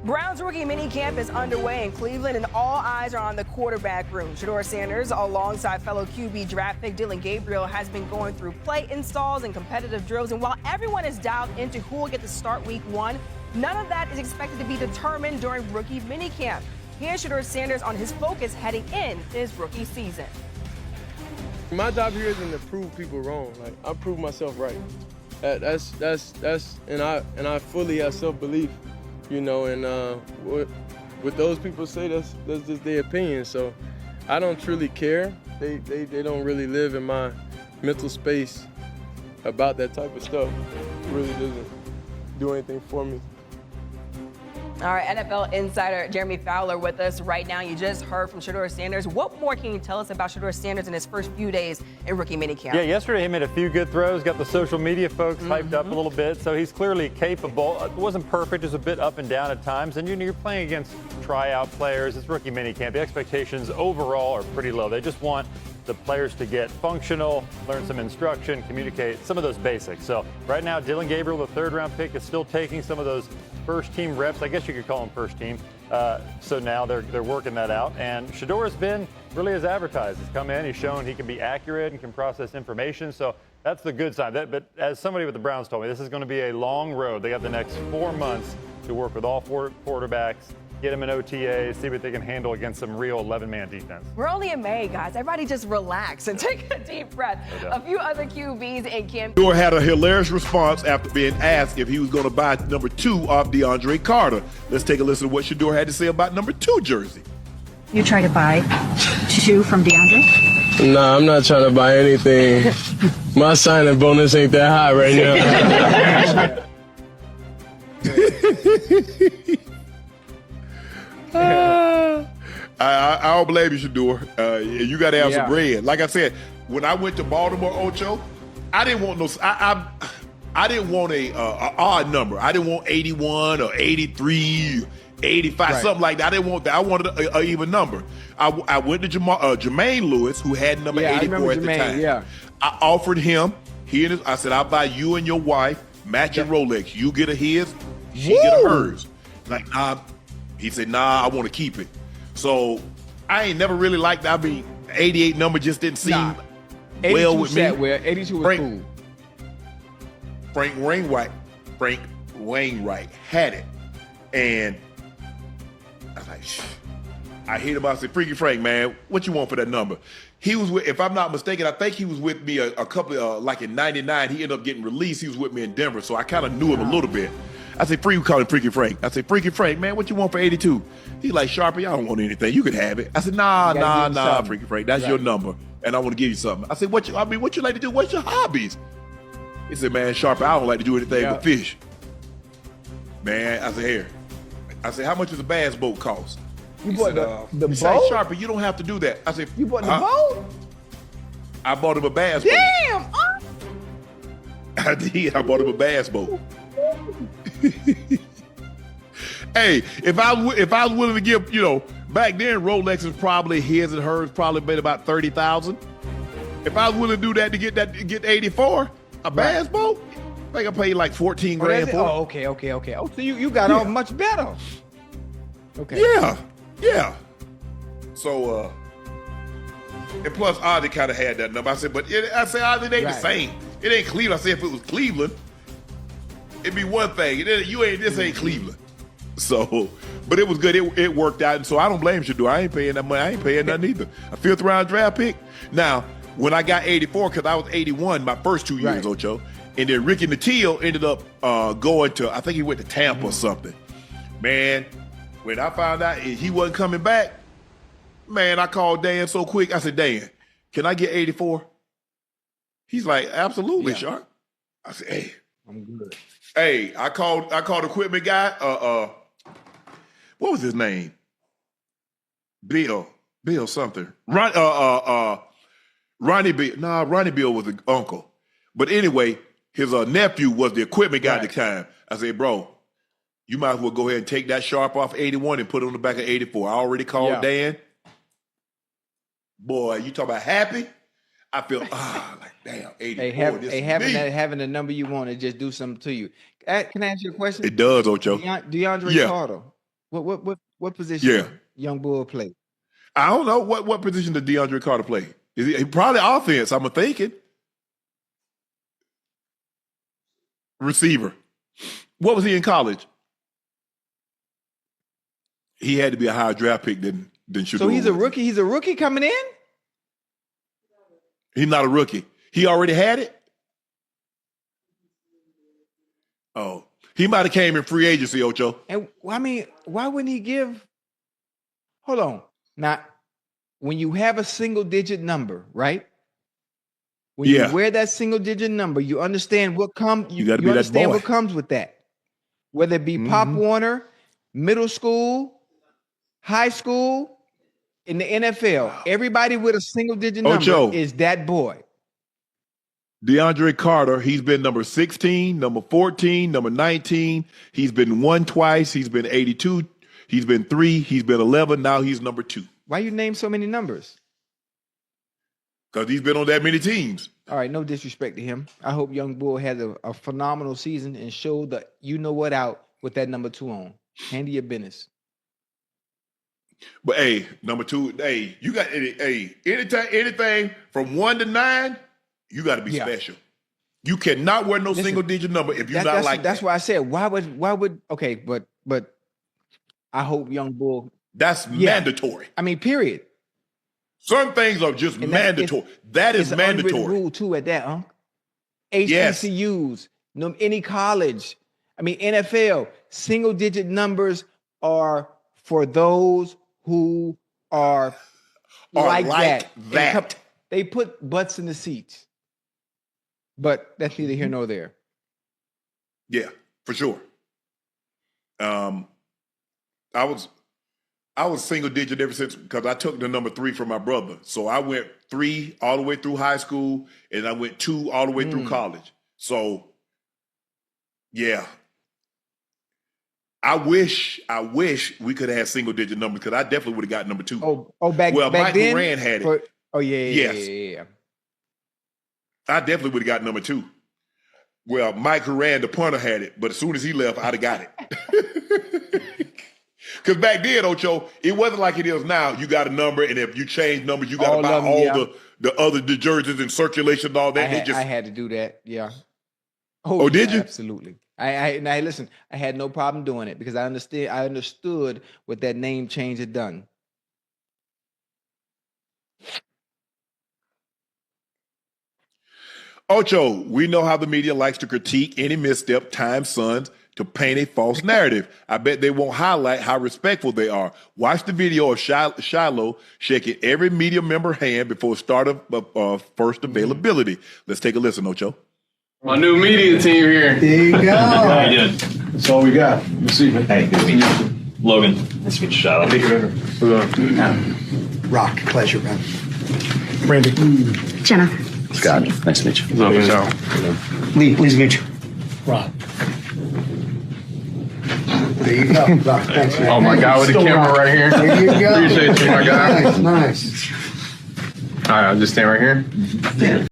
Browns rookie minicamp is underway in Cleveland, and all eyes are on the quarterback room. Shedeur Sanders, alongside fellow QB draft pick Dillon Gabriel, has been going through play installs and competitive drills. And while everyone is dialed into who will get to start week 1, none of that is expected to be determined during rookie minicamp. Here's Shedeur Sanders on his focus heading in his rookie season. My job here isn't to prove people wrong. Like, I prove myself right. That's and I fully have self-belief. You know, and what those people say, that's just their opinion. So I don't truly care. They don't really live in my mental space about that type of stuff. It really doesn't do anything for me. All right, NFL insider Jeremy Fowler with us right now. You just heard from Shedeur Sanders. What more can you tell us about Shedeur Sanders in his first few days in rookie minicamp? Yeah, yesterday he made a few good throws, got the social media folks hyped up a little bit, so he's clearly capable. It wasn't perfect, just a bit up and down at times, and you're playing against tryout players. It's rookie minicamp. The expectations overall are pretty low. They just want the players to get functional, learn some instruction, communicate, some of those basics. So right now, Dillon Gabriel, the third-round pick, is still taking some of those first-team reps. I guess you could call them first team. So now they're working that out. And Shedeur has been really as advertised. He's come in, he's shown he can be accurate and can process information. So that's the good sign. But as somebody with the Browns told me, this is going to be a long road. They have the next 4 months to work with all 4 quarterbacks, get them in OTA, see what they can handle against some real 11-man defense. We're only in May, guys. Everybody just relax and take a deep breath. A few other QBs in camp. Shedeur had a hilarious response after being asked if he was going to buy number 2 off DeAndre Carter. Let's take a listen to what Shedeur had to say about number 2 jersey. You try to buy 2 from DeAndre? Nah, I'm not trying to buy anything. My signing bonus ain't that high right now. I don't blame you, Shedeur. You got to have some bread. Like I said, when I went to Baltimore, Ocho, I didn't want no. I didn't want a odd number. I didn't want 81 or 83, 85, something like that. I didn't want that. I wanted a even number. I went to Jermaine Lewis, who had number 84 at the time. Yeah. I offered him. I said, I'll buy you and your wife matching Rolex. You get a his, she get a hers. Like, nah. He said, nah, I want to keep it. So I ain't never really liked that. I mean, 88 number just didn't seem well with me. 82 was cool. Frank Wainwright had it. And I was like, shh. I hit him. I said, Freaky Frank, man, what you want for that number? He was with, if I'm not mistaken, I think he was with me a couple of, like in 99, he ended up getting released. He was with me in Denver. So I kind of knew him a little bit. I said, we call him Freaky Frank. I said, Freaky Frank, man, what you want for 82? He like, Sharpe, I don't want anything. You can have it. I said, nah, Freaky Frank, that's your number. And I want to give you something. I said, what you like to do? What's your hobbies? He said, man, Sharpe, I don't like to do anything but fish. Man, I said, here. I said, how much does a bass boat cost? You bought the boat? Said, Sharpe, you don't have to do that. I said, you bought the boat? I bought him a bass boat. Damn! I did. I bought him a bass boat. Hey, if I was willing to give, back then Rolex is probably his and hers probably been about 30,000. If I was willing to do that to get 84, a bass boat, I think I paid like 14 grand for it. Oh, okay. Oh, so you got off much better. Okay. Yeah. So, and plus Ozzy kind of had that number. I said, I said, Ozzy, it ain't the same. It ain't Cleveland. I said, if it was Cleveland, it'd be one thing. This ain't Cleveland. So, but it was good. It worked out. And so I don't blame Shedeur. I ain't paying that money. I ain't paying nothing either. A 5th round draft pick. Now, when I got 84, because I was 81 my first 2 years, Ocho, and then Ricky Nattiel ended up going to, I think he went to Tampa or something. Man, when I found out he wasn't coming back, man, I called Dan so quick. I said, Dan, can I get 84? He's like, absolutely, Sharpe. I said, hey. I'm good. Hey, I called equipment guy. What was his name? Bill something. Ronnie Bill. Nah, Ronnie Bill was the uncle. But anyway, his nephew was the equipment guy at the time. I said, bro, you might as well go ahead and take that Sharpe off 81 and put it on the back of 84. I already called Dan. Boy, you talk about happy? I feel like damn, 84. Having the number you want to just do something to you. Can I ask you a question? It does, Ocho. DeAndre Carter. What position? Yeah. Young Bull play? I don't know what position did DeAndre Carter play. Is he probably offense? I'm thinking receiver. What was he in college? He had to be a higher draft pick than Shedeur. So he's a rookie. He's a rookie coming in. He's not a rookie. He already had it. Oh, he might have came in free agency, Ocho. And I mean, why wouldn't he give? Hold on. Now, when you have a single digit number, right? When you wear that single digit number, you understand what comes. You understand what comes with that. Whether it be Pop Warner, middle school, high school, in the NFL, everybody with a single digit number is that boy. DeAndre Carter, he's been number 16, number 14, number 19. He's been 1 twice. He's been 82. He's been 3. He's been 11. Now he's number 2. Why you name so many numbers? Because he's been on that many teams. All right, no disrespect to him. I hope Young Bull has a phenomenal season and show the you know what out with that number 2 on. Handle your business. But hey, number 2, hey, you got anything from 1 to 9. You got to be special. You cannot wear no single digit number if you're not like that. That's why I said, why would, okay, but I hope Young Bull. That's mandatory. I mean, period. Some things are just mandatory. That is mandatory. It's an rule too at that, huh? HBCUs, any college, I mean, NFL, single digit numbers are for those who are like that. They put butts in the seats. But that's neither here nor there. Yeah, for sure. I was single digit ever since because I took the number 3 from my brother. So I went 3 all the way through high school, and I went 2 all the way through college. So, yeah. I wish we could have had single digit numbers because I definitely would have got number 2. Back Michael then? Rand had it. Yeah. I definitely would have got number 2. Well, Mike Horan, the punter, had it, but as soon as he left, I'd have got it. Because back then, Ocho, it wasn't like it is now. You got a number, and if you change numbers, you got to buy all the other jerseys in circulation and all that. I had to do that, yeah. Oh, did you? Absolutely. Now, listen, I had no problem doing it because I understood what that name change had done. Ocho, we know how the media likes to critique any misstep, time sons, to paint a false narrative. I bet they won't highlight how respectful they are. Watch the video of Shiloh shaking every media member hand before start of first availability. Let's take a listen, Ocho. My new media team here. There you go. How you doing? That's all we got. We'll see. Hey, good to meet you. Logan. Nice to meet you, Shiloh. Rock. Pleasure, man. Brandy. Jenna. Scott. Nice to meet you. What's up, Lee, pleased to meet you. Ron. There you go. Rock. Thanks, man. Oh, my God, with the camera right here. There you go. Appreciate you, my guy. Nice. All right, I'll just stand right here. Yeah.